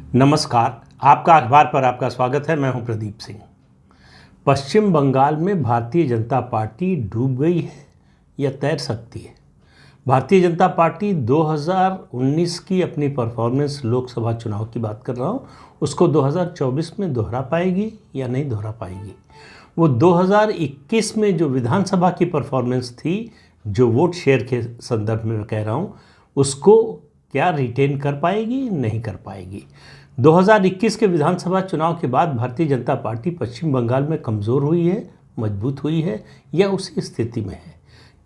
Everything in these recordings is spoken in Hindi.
नमस्कार, आपका अखबार पर आपका स्वागत है। मैं हूं प्रदीप सिंह। पश्चिम बंगाल में भारतीय जनता पार्टी डूब गई है या तैर सकती है? भारतीय जनता पार्टी 2019 की अपनी परफॉर्मेंस, लोकसभा चुनाव की बात कर रहा हूं, उसको 2024 में दोहरा पाएगी या नहीं दोहरा पाएगी? वो 2021 में जो विधानसभा की परफॉर्मेंस थी, जो वोट शेयर के संदर्भ में मैं कह रहा हूँ, उसको क्या रिटेन कर पाएगी, नहीं कर पाएगी? 2021 के विधानसभा चुनाव के बाद भारतीय जनता पार्टी पश्चिम बंगाल में कमज़ोर हुई है, मजबूत हुई है या उसी स्थिति में है?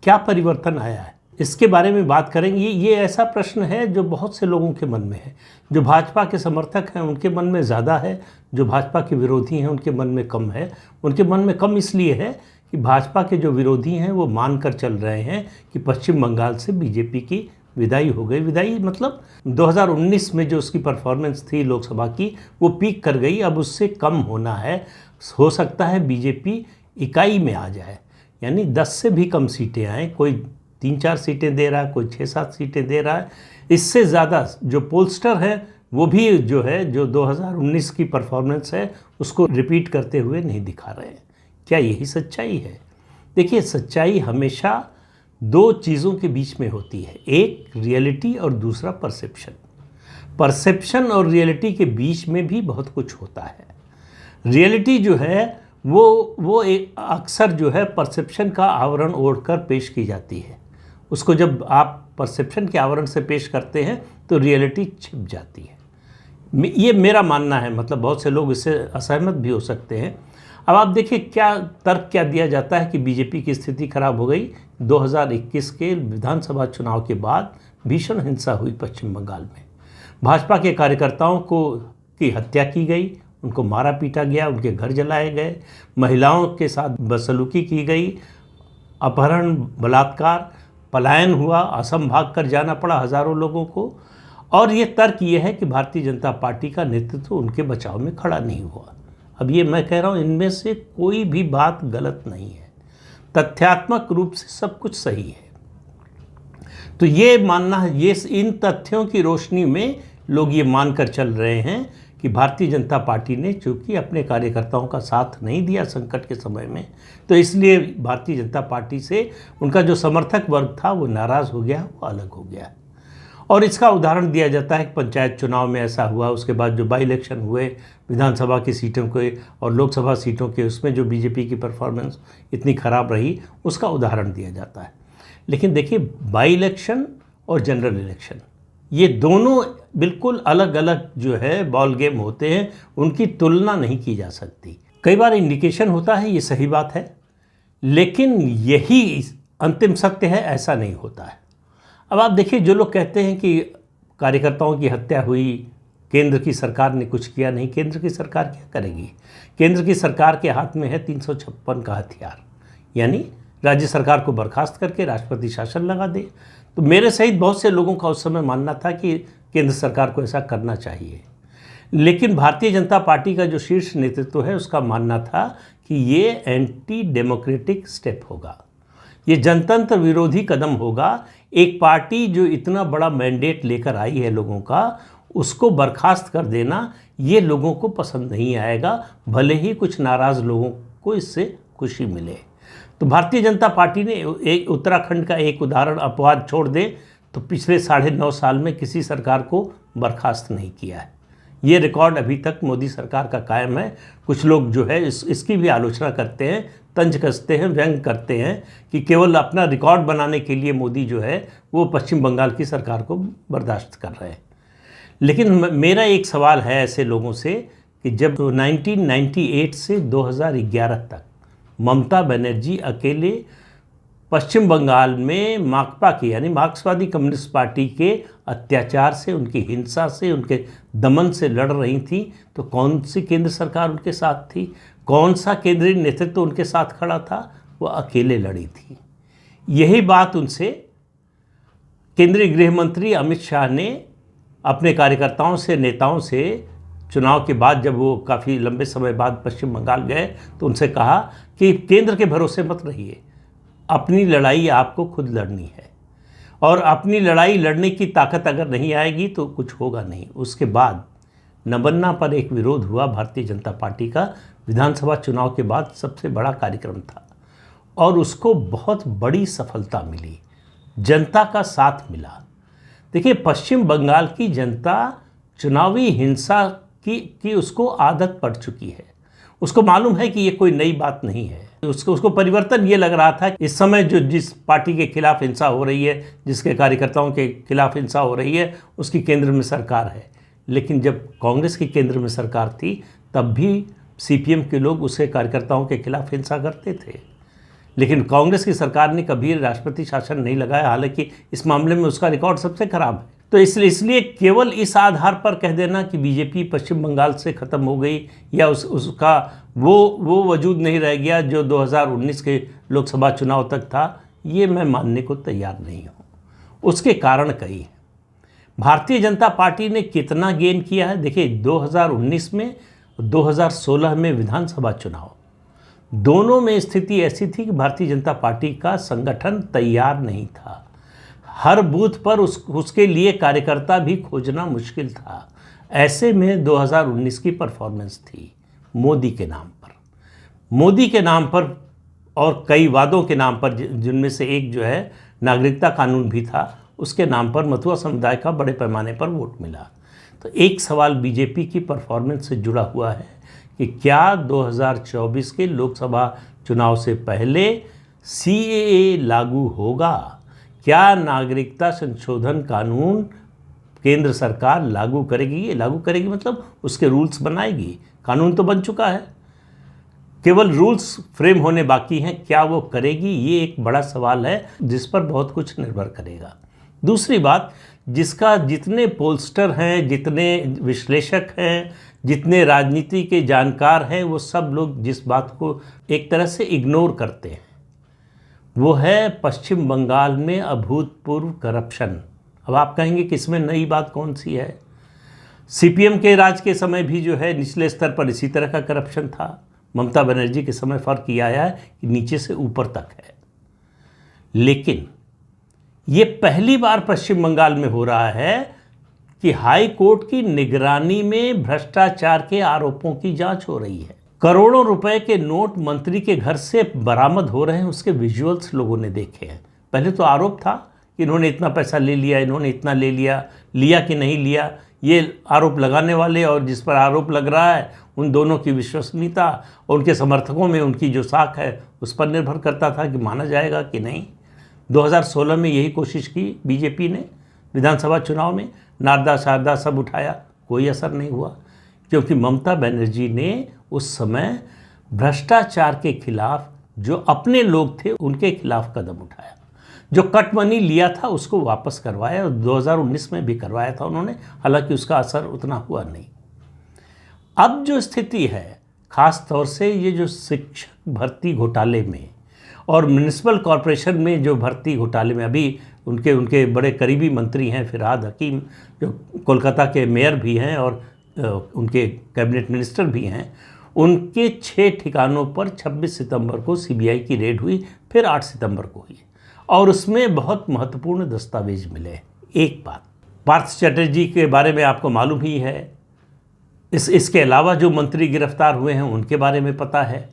क्या परिवर्तन आया है, इसके बारे में बात करेंगे। ये ऐसा प्रश्न है जो बहुत से लोगों के मन में है। जो भाजपा के समर्थक हैं उनके मन में ज़्यादा है, जो भाजपा के विरोधी हैं उनके मन में कम है। उनके मन में कम इसलिए है कि भाजपा के जो विरोधी हैं वो मान कर चल रहे हैं कि पश्चिम बंगाल से बीजेपी की विदाई हो गई। विदाई मतलब 2019 में जो उसकी परफॉर्मेंस थी लोकसभा की, वो पीक कर गई, अब उससे कम होना है। हो सकता है बीजेपी इकाई में आ जाए, यानी 10 से भी कम सीटें आएँ। कोई 3-4 सीटें दे रहा है, कोई 6-7 सीटें दे रहा है। इससे ज़्यादा जो पोलस्टर है वो भी जो 2019 की परफॉर्मेंस है उसको रिपीट करते हुए नहीं दिखा रहे हैं। क्या यही सच्चाई है? देखिए, सच्चाई हमेशा दो चीज़ों के बीच में होती है, एक रियलिटी और दूसरा परसेप्शन। परसेप्शन और रियलिटी के बीच में भी बहुत कुछ होता है। रियलिटी जो है वो अक्सर जो है परसेप्शन का आवरण ओढ़कर पेश की जाती है। उसको जब आप परसेप्शन के आवरण से पेश करते हैं तो रियलिटी छिप जाती है। ये मेरा मानना है, मतलब बहुत से लोग इससे असहमत भी हो सकते हैं। अब आप देखिए क्या दिया जाता है कि बीजेपी की स्थिति खराब हो गई। 2021 के विधानसभा चुनाव के बाद भीषण हिंसा हुई पश्चिम बंगाल में। भाजपा के कार्यकर्ताओं की हत्या की गई, उनको मारा पीटा गया, उनके घर जलाए गए, महिलाओं के साथ बदसलूकी की गई, अपहरण, बलात्कार, पलायन हुआ, असम भाग कर जाना पड़ा हज़ारों लोगों को। और ये तर्क ये है कि भारतीय जनता पार्टी का नेतृत्व उनके बचाव में खड़ा नहीं हुआ। अब ये मैं कह रहा हूँ, इनमें से कोई भी बात गलत नहीं है, तथ्यात्मक रूप से सब कुछ सही है। तो ये मानना है, ये इन तथ्यों की रोशनी में लोग ये मानकर चल रहे हैं कि भारतीय जनता पार्टी ने चूंकि अपने कार्यकर्ताओं का साथ नहीं दिया संकट के समय में, तो इसलिए भारतीय जनता पार्टी से उनका जो समर्थक वर्ग था वो नाराज़ हो गया, वो अलग हो गया। और इसका उदाहरण दिया जाता है कि पंचायत चुनाव में ऐसा हुआ, उसके बाद जो बाई इलेक्शन हुए विधानसभा की सीटों के और लोकसभा सीटों के, उसमें जो बीजेपी की परफॉर्मेंस इतनी ख़राब रही, उसका उदाहरण दिया जाता है। लेकिन देखिए, बाई इलेक्शन और जनरल इलेक्शन ये दोनों बिल्कुल अलग अलग जो है बॉल गेम होते हैं, उनकी तुलना नहीं की जा सकती। कई बार इंडिकेशन होता है, ये सही बात है, लेकिन यही अंतिम सत्य है, ऐसा नहीं होता है। अब आप देखिए, जो लोग कहते हैं कि कार्यकर्ताओं की हत्या हुई, केंद्र की सरकार ने कुछ किया नहीं, केंद्र की सरकार क्या करेगी? केंद्र की सरकार के हाथ में है 356 का हथियार, यानी राज्य सरकार को बर्खास्त करके राष्ट्रपति शासन लगा दे। तो मेरे सहित बहुत से लोगों का उस समय मानना था कि केंद्र सरकार को ऐसा करना चाहिए। लेकिन भारतीय जनता पार्टी का जो शीर्ष नेतृत्व है उसका मानना था कि ये एंटी डेमोक्रेटिक स्टेप होगा, ये जनतंत्र विरोधी कदम होगा। एक पार्टी जो इतना बड़ा मैंडेट लेकर आई है लोगों का, उसको बर्खास्त कर देना ये लोगों को पसंद नहीं आएगा, भले ही कुछ नाराज़ लोगों को इससे खुशी मिले। तो भारतीय जनता पार्टी ने एक उत्तराखंड का एक उदाहरण अपवाद छोड़ दे तो पिछले 9.5 साल में किसी सरकार को बर्खास्त नहीं किया है। ये रिकॉर्ड अभी तक मोदी सरकार का कायम है। कुछ लोग जो है इसकी भी आलोचना करते हैं, तंज कसते हैं, व्यंग करते हैं कि केवल अपना रिकॉर्ड बनाने के लिए मोदी जो है वो पश्चिम बंगाल की सरकार को बर्दाश्त कर रहे हैं। लेकिन मेरा एक सवाल है ऐसे लोगों से कि जब 1998 से 2011 तक ममता बनर्जी अकेले पश्चिम बंगाल में माकपा की, यानी मार्क्सवादी कम्युनिस्ट पार्टी के अत्याचार से, उनकी हिंसा से, उनके दमन से लड़ रही थी, तो कौन सी केंद्र सरकार उनके साथ थी? कौन सा केंद्रीय नेतृत्व उनके साथ खड़ा था? वो अकेले लड़ी थी। यही बात उनसे केंद्रीय गृह मंत्री अमित शाह ने अपने कार्यकर्ताओं से, नेताओं से चुनाव के बाद, जब वो काफ़ी लंबे समय बाद पश्चिम बंगाल गए, तो उनसे कहा कि केंद्र के भरोसे मत रहिए, अपनी लड़ाई आपको खुद लड़नी है, और अपनी लड़ाई लड़ने की ताकत अगर नहीं आएगी तो कुछ होगा नहीं। उसके बाद नबन्ना पर एक विरोध हुआ भारतीय जनता पार्टी का, विधानसभा चुनाव के बाद सबसे बड़ा कार्यक्रम था और उसको बहुत बड़ी सफलता मिली, जनता का साथ मिला। देखिए, पश्चिम बंगाल की जनता चुनावी हिंसा की उसको आदत पड़ चुकी है, उसको मालूम है कि ये कोई नई बात नहीं है। उसको परिवर्तन ये लग रहा था कि इस समय जिस पार्टी के खिलाफ हिंसा हो रही है, जिसके कार्यकर्ताओं के खिलाफ हिंसा हो रही है, उसकी केंद्र में सरकार है। लेकिन जब कांग्रेस की केंद्र में सरकार थी तब भी सीपीएम के लोग उसके कार्यकर्ताओं के खिलाफ हिंसा करते थे, लेकिन कांग्रेस की सरकार ने कभी राष्ट्रपति शासन नहीं लगाया। हालांकि इस मामले में उसका रिकॉर्ड सबसे खराब है। तो इसलिए केवल इस आधार पर कह देना कि बीजेपी पश्चिम बंगाल से ख़त्म हो गई या उसका वो वजूद नहीं रह गया जो 2019 के लोकसभा चुनाव तक था, ये मैं मानने को तैयार नहीं हूँ। उसके कारण कई हैं। भारतीय जनता पार्टी ने कितना गेन किया है, देखिए 2019 में 2016 में विधानसभा चुनाव, दोनों में स्थिति ऐसी थी कि भारतीय जनता पार्टी का संगठन तैयार नहीं था। हर बूथ पर उसके लिए कार्यकर्ता भी खोजना मुश्किल था। ऐसे में 2019 की परफॉर्मेंस थी मोदी के नाम पर और कई वादों के नाम पर, जिनमें से एक जो है नागरिकता कानून भी था, उसके नाम पर मथुरा समुदाय का बड़े पैमाने पर वोट मिला। तो एक सवाल बीजेपी की परफॉर्मेंस से जुड़ा हुआ है कि क्या 2024 के लोकसभा चुनाव से पहले सीएए लागू होगा? क्या नागरिकता संशोधन कानून केंद्र सरकार लागू करेगी? लागू करेगी मतलब उसके रूल्स बनाएगी। कानून तो बन चुका है, केवल रूल्स फ्रेम होने बाकी हैं। क्या वो करेगी? ये एक बड़ा सवाल है जिस पर बहुत कुछ निर्भर करेगा। दूसरी बात, जिसका जितने पोलस्टर हैं, जितने विश्लेषक हैं, जितने राजनीति के जानकार हैं, वो सब लोग जिस बात को एक तरह से इग्नोर करते हैं वो है पश्चिम बंगाल में अभूतपूर्व करप्शन। अब आप कहेंगे कि इसमें नई बात कौन सी है? सीपीएम के राज के समय भी जो है निचले स्तर पर इसी तरह का करप्शन था। ममता बनर्जी के समय फ़र्क ये आया है कि नीचे से ऊपर तक है। लेकिन ये पहली बार पश्चिम बंगाल में हो रहा है कि हाई कोर्ट की निगरानी में भ्रष्टाचार के आरोपों की जांच हो रही है। करोड़ों रुपए के नोट मंत्री के घर से बरामद हो रहे हैं, उसके विजुअल्स लोगों ने देखे हैं। पहले तो आरोप था कि इन्होंने इतना पैसा ले लिया, इन्होंने इतना ले लिया कि नहीं लिया। ये आरोप लगाने वाले और जिस पर आरोप लग रहा है उन दोनों की विश्वसनीयता और उनके समर्थकों में उनकी जो साख है उस पर निर्भर करता था कि माना जाएगा कि नहीं। 2016 में यही कोशिश की बीजेपी ने, विधानसभा चुनाव में नारदा शारदा सब उठाया, कोई असर नहीं हुआ, क्योंकि ममता बनर्जी ने उस समय भ्रष्टाचार के खिलाफ जो अपने लोग थे उनके खिलाफ कदम उठाया। जो कट मनी लिया था उसको वापस करवाया और 2019 में भी करवाया था उन्होंने, हालांकि उसका असर उतना हुआ नहीं। अब जो स्थिति है, ख़ास तौर से ये जो शिक्षक भर्ती घोटाले में और म्यूनिसिपल कॉरपोरेशन में जो भर्ती घोटाले में, अभी उनके बड़े करीबी मंत्री हैं फिरहाद हकीम, जो कोलकाता के मेयर भी हैं और उनके कैबिनेट मिनिस्टर भी हैं, उनके 6 ठिकानों पर 26 सितंबर को सीबीआई की रेड हुई, फिर 8 सितंबर को हुई और उसमें बहुत महत्वपूर्ण दस्तावेज मिले। एक बात, पार्थ चटर्जी के बारे में आपको मालूम ही है। इसके अलावा जो मंत्री गिरफ्तार हुए हैं उनके बारे में पता है।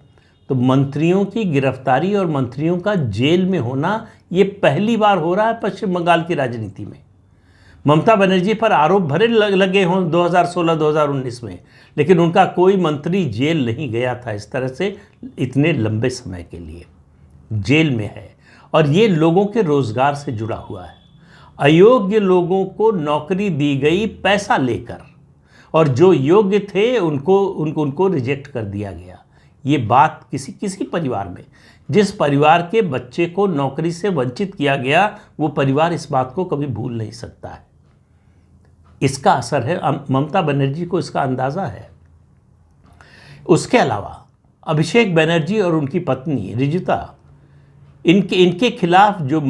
तो मंत्रियों की गिरफ्तारी और मंत्रियों का जेल में होना ये पहली बार हो रहा है पश्चिम बंगाल की राजनीति में। ममता बनर्जी पर आरोप भरे लगे हों 2016-2019 में, लेकिन उनका कोई मंत्री जेल नहीं गया था इस तरह से इतने लंबे समय के लिए। जेल में है और ये लोगों के रोजगार से जुड़ा हुआ है। अयोग्य लोगों को नौकरी दी गई पैसा लेकर और जो योग्य थे उनको रिजेक्ट कर दिया गया। ये बात किसी परिवार में, जिस परिवार के बच्चे को नौकरी से वंचित किया गया, वो परिवार इस बात को कभी भूल नहीं सकता है। इसका असर है, ममता बनर्जी को इसका अंदाज़ा है। उसके अलावा अभिषेक बनर्जी और उनकी पत्नी रिजुता, इनके खिलाफ जो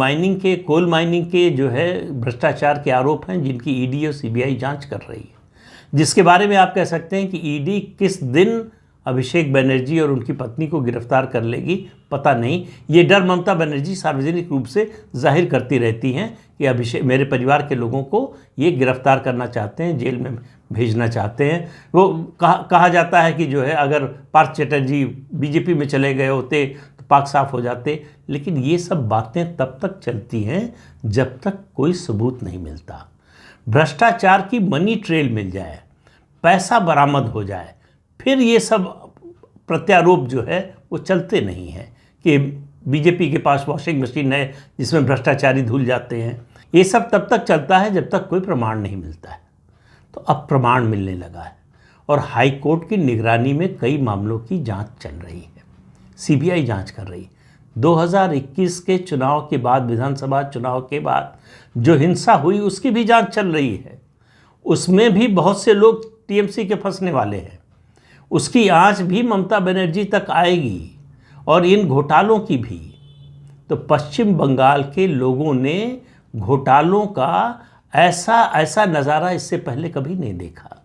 कोल माइनिंग के जो है भ्रष्टाचार के आरोप हैं, जिनकी ईडी और सीबीआई जांच कर रही है, जिसके बारे में आप कह सकते हैं कि ईडी किस दिन अभिषेक बनर्जी और उनकी पत्नी को गिरफ्तार कर लेगी पता नहीं। ये डर ममता बनर्जी सार्वजनिक रूप से जाहिर करती रहती हैं कि मेरे परिवार के लोगों को ये गिरफ्तार करना चाहते हैं, जेल में भेजना चाहते हैं। वो कहा जाता है कि जो है अगर पार्थ चैटर्जी बीजेपी में चले गए होते तो पाक साफ हो जाते, लेकिन ये सब बातें तब तक चलती हैं जब तक कोई सबूत नहीं मिलता। भ्रष्टाचार की मनी ट्रेल मिल जाए, पैसा बरामद हो जाए, फिर ये सब प्रत्यारोप जो है वो चलते नहीं हैं कि बीजेपी के पास वॉशिंग मशीन है जिसमें भ्रष्टाचारी धुल जाते हैं। ये सब तब तक चलता है जब तक कोई प्रमाण नहीं मिलता है। तो अब प्रमाण मिलने लगा है और हाई कोर्ट की निगरानी में कई मामलों की जांच चल रही है, सीबीआई जांच कर रही है। 2021 के चुनाव के बाद, विधानसभा चुनाव के बाद जो हिंसा हुई उसकी भी जांच चल रही है। उसमें भी बहुत से लोग टीएमसी के फंसने वाले हैं, उसकी आंच भी ममता बनर्जी तक आएगी और इन घोटालों की भी। तो पश्चिम बंगाल के लोगों ने घोटालों का ऐसा नज़ारा इससे पहले कभी नहीं देखा।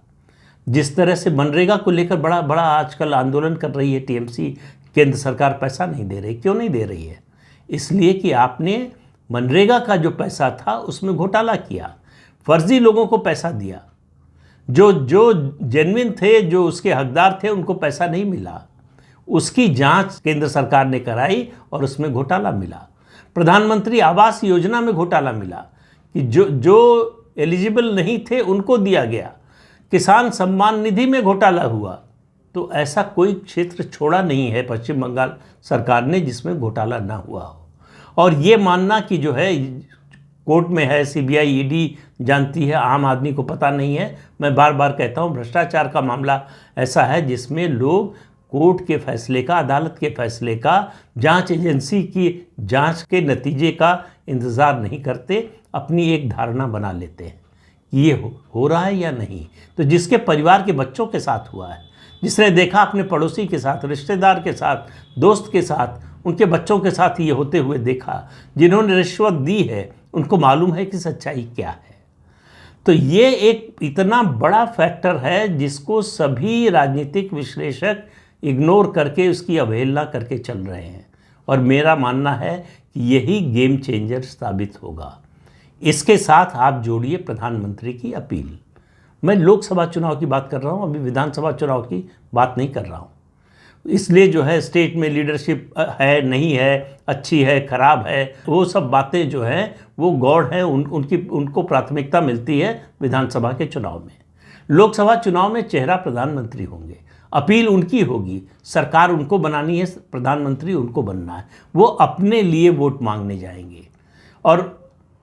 जिस तरह से मनरेगा को लेकर बड़ा बड़ा आजकल आंदोलन कर रही है टीएमसी, केंद्र सरकार पैसा नहीं दे रही। क्यों नहीं दे रही है? इसलिए कि आपने मनरेगा का जो पैसा था उसमें घोटाला किया, फर्जी लोगों को पैसा दिया, जो जेन्युइन थे, जो उसके हकदार थे, उनको पैसा नहीं मिला। उसकी जांच केंद्र सरकार ने कराई और उसमें घोटाला मिला। प्रधानमंत्री आवास योजना में घोटाला मिला कि जो एलिजिबल नहीं थे उनको दिया गया। किसान सम्मान निधि में घोटाला हुआ। तो ऐसा कोई क्षेत्र छोड़ा नहीं है पश्चिम बंगाल सरकार ने जिसमें घोटाला ना हुआ हो। और ये मानना कि जो है कोर्ट में है, सीबीआई ईडी जानती है, आम आदमी को पता नहीं है। मैं बार बार कहता हूँ, भ्रष्टाचार का मामला ऐसा है जिसमें लोग कोर्ट के फैसले का, अदालत के फैसले का, जांच एजेंसी की जांच के नतीजे का इंतज़ार नहीं करते, अपनी एक धारणा बना लेते हैं कि ये हो रहा है या नहीं। तो जिसके परिवार के बच्चों के साथ हुआ है, जिसने देखा अपने पड़ोसी के साथ, रिश्तेदार के साथ, दोस्त के साथ, उनके बच्चों के साथ ये होते हुए देखा, जिन्होंने रिश्वत दी है, उनको मालूम है कि सच्चाई क्या है। तो ये एक इतना बड़ा फैक्टर है जिसको सभी राजनीतिक विश्लेषक इग्नोर करके, उसकी अवहेलना करके चल रहे हैं। और मेरा मानना है कि यही गेम चेंजर साबित होगा। इसके साथ आप जोड़िए प्रधानमंत्री की अपील। मैं लोकसभा चुनाव की बात कर रहा हूँ, अभी विधानसभा चुनाव की बात नहीं कर रहा हूँ। इसलिए जो है स्टेट में लीडरशिप है, नहीं है, अच्छी है, खराब है, वो सब बातें जो हैं वो गौड़ हैं, उनको प्राथमिकता मिलती है विधानसभा के चुनाव में। लोकसभा चुनाव में चेहरा प्रधानमंत्री होंगे, अपील उनकी होगी, सरकार उनको बनानी है, प्रधानमंत्री उनको बनना है। वो अपने लिए वोट मांगने जाएंगे।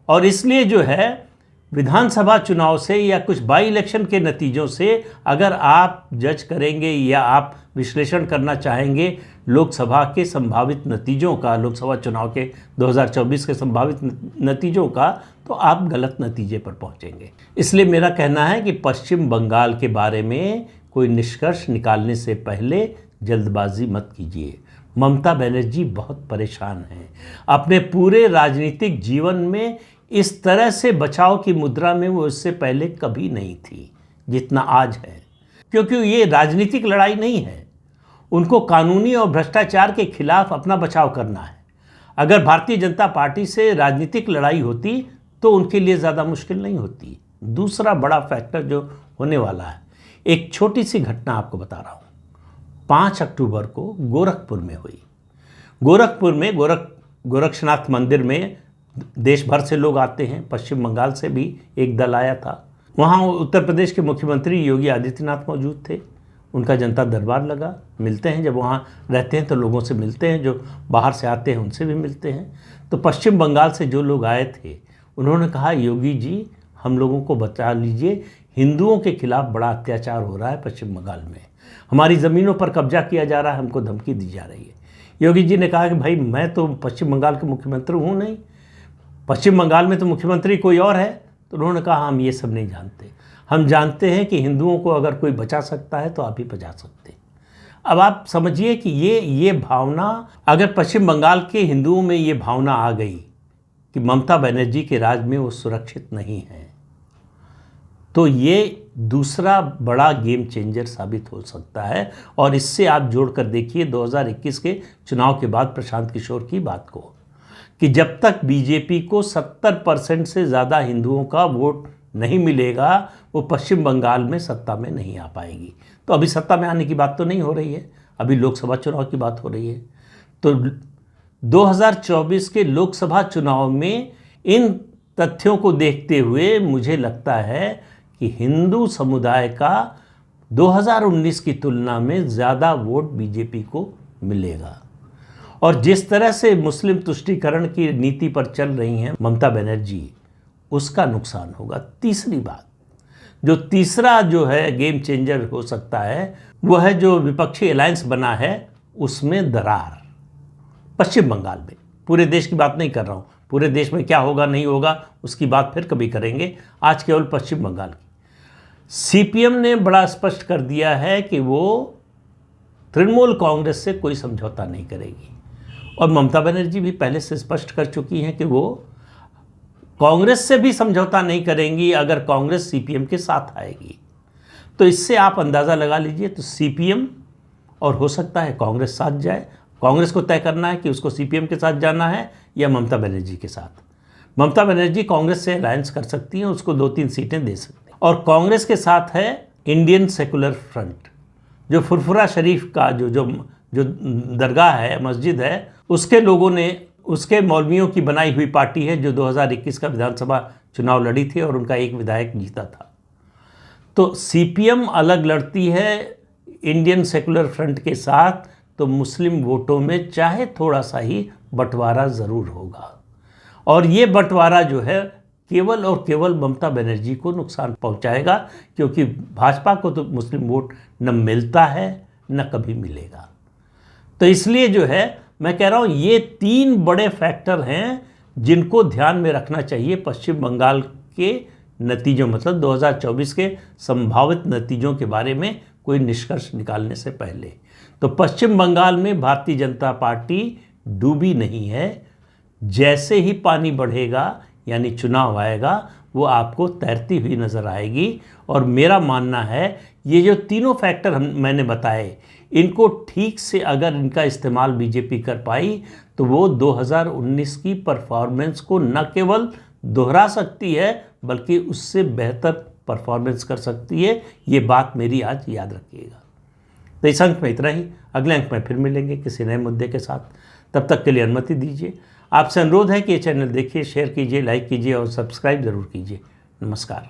और इसलिए जो है विधानसभा चुनाव से या कुछ बाई इलेक्शन के नतीजों से अगर आप जज करेंगे या आप विश्लेषण करना चाहेंगे लोकसभा के संभावित नतीजों का, लोकसभा चुनाव के 2024 के संभावित नतीजों का, तो आप गलत नतीजे पर पहुंचेंगे। इसलिए मेरा कहना है कि पश्चिम बंगाल के बारे में कोई निष्कर्ष निकालने से पहले जल्दबाजी मत कीजिए। ममता बनर्जी बहुत परेशान हैं। अपने पूरे राजनीतिक जीवन में इस तरह से बचाव की मुद्रा में वो इससे पहले कभी नहीं थी जितना आज है, क्योंकि ये राजनीतिक लड़ाई नहीं है। उनको कानूनी और भ्रष्टाचार के खिलाफ अपना बचाव करना है। अगर भारतीय जनता पार्टी से राजनीतिक लड़ाई होती तो उनके लिए ज़्यादा मुश्किल नहीं होती। दूसरा बड़ा फैक्टर जो होने वाला है, एक छोटी सी घटना आपको बता रहा हूँ। 5 अक्टूबर को गोरखपुर में हुई। गोरखपुर में गोरक्षनाथ मंदिर में देश भर से लोग आते हैं, पश्चिम बंगाल से भी एक दल आया था। वहाँ उत्तर प्रदेश के मुख्यमंत्री योगी आदित्यनाथ मौजूद थे। उनका जनता दरबार लगा। मिलते हैं, जब वहाँ रहते हैं तो लोगों से मिलते हैं, जो बाहर से आते हैं उनसे भी मिलते हैं। तो पश्चिम बंगाल से जो लोग आए थे उन्होंने कहा, योगी जी हम लोगों को बचा लीजिए, हिंदुओं के खिलाफ बड़ा अत्याचार हो रहा है पश्चिम बंगाल में, हमारी ज़मीनों पर कब्जा किया जा रहा है, हमको धमकी दी जा रही है। योगी जी ने कहा कि भाई मैं तो पश्चिम बंगाल के मुख्यमंत्री हूँ नहीं, पश्चिम बंगाल में तो मुख्यमंत्री कोई और है। तो उन्होंने कहा हम ये सब नहीं जानते, हम जानते हैं कि हिंदुओं को अगर कोई बचा सकता है तो आप ही बचा सकते हैं। अब आप समझिए कि ये भावना, अगर पश्चिम बंगाल के हिंदुओं में ये भावना आ गई कि ममता बनर्जी के राज में वो सुरक्षित नहीं है, तो ये दूसरा बड़ा गेम चेंजर साबित हो सकता है। और इससे आप जोड़कर देखिए 2021 के चुनाव के बाद प्रशांत किशोर की बात को, कि जब तक बीजेपी को 70% से ज़्यादा हिंदुओं का वोट नहीं मिलेगा वो पश्चिम बंगाल में सत्ता में नहीं आ पाएगी। तो अभी सत्ता में आने की बात तो नहीं हो रही है, अभी लोकसभा चुनाव की बात हो रही है। तो 2024 के लोकसभा चुनाव में इन तथ्यों को देखते हुए मुझे लगता है कि हिंदू समुदाय का 2019 की तुलना में ज़्यादा वोट बीजेपी को मिलेगा। और जिस तरह से मुस्लिम तुष्टीकरण की नीति पर चल रही हैं ममता बनर्जी, उसका नुकसान होगा। तीसरी बात, जो तीसरा जो है गेम चेंजर हो सकता है, वो है जो विपक्षी अलायंस बना है उसमें दरार पश्चिम बंगाल में। पूरे देश की बात नहीं कर रहा हूँ, पूरे देश में क्या होगा नहीं होगा उसकी बात फिर कभी करेंगे, आज केवल पश्चिम बंगाल की। सीपीएम ने बड़ा स्पष्ट कर दिया है कि वो तृणमूल कांग्रेस से कोई समझौता नहीं करेगी, और ममता बनर्जी भी पहले से स्पष्ट कर चुकी हैं कि वो कांग्रेस से भी समझौता नहीं करेंगी अगर कांग्रेस सीपीएम के साथ आएगी। तो इससे आप अंदाज़ा लगा लीजिए, तो सीपीएम और हो सकता है कांग्रेस साथ जाए। कांग्रेस को तय करना है कि उसको सीपीएम के साथ जाना है या ममता बनर्जी के साथ। ममता बनर्जी कांग्रेस से अलायंस कर सकती हैं, उसको 2-3 सीटें दे सकती हैं। और कांग्रेस के साथ है इंडियन सेकुलर फ्रंट, जो फुरफुरा शरीफ का जो दरगाह है, मस्जिद है, उसके लोगों ने, उसके मौलवियों की बनाई हुई पार्टी है, जो 2021 का विधानसभा चुनाव लड़ी थी और उनका एक विधायक जीता था। तो सीपीएम अलग लड़ती है इंडियन सेकुलर फ्रंट के साथ, तो मुस्लिम वोटों में चाहे थोड़ा सा ही बंटवारा ज़रूर होगा, और ये बंटवारा जो है केवल और केवल ममता बनर्जी को नुकसान पहुंचाएगा, क्योंकि भाजपा को तो मुस्लिम वोट न मिलता है न कभी मिलेगा। तो इसलिए जो है मैं कह रहा हूँ, ये 3 बड़े फैक्टर हैं जिनको ध्यान में रखना चाहिए पश्चिम बंगाल के नतीजों, मतलब 2024 के संभावित नतीजों के बारे में कोई निष्कर्ष निकालने से पहले। तो पश्चिम बंगाल में भारतीय जनता पार्टी डूबी नहीं है। जैसे ही पानी बढ़ेगा यानी चुनाव आएगा, वो आपको तैरती हुई नज़र आएगी। और मेरा मानना है ये जो तीनों फैक्टर मैंने बताए, इनको ठीक से अगर इनका इस्तेमाल बीजेपी कर पाई तो वो 2019 की परफॉर्मेंस को न केवल दोहरा सकती है बल्कि उससे बेहतर परफॉर्मेंस कर सकती है। ये बात मेरी आज याद रखिएगा। तो इस अंक में इतना ही, अगले अंक में फिर मिलेंगे किसी नए मुद्दे के साथ। तब तक के लिए अनुमति दीजिए। आपसे अनुरोध है कि ये चैनल देखिए, शेयर कीजिए, लाइक कीजिए और सब्सक्राइब ज़रूर कीजिए। नमस्कार।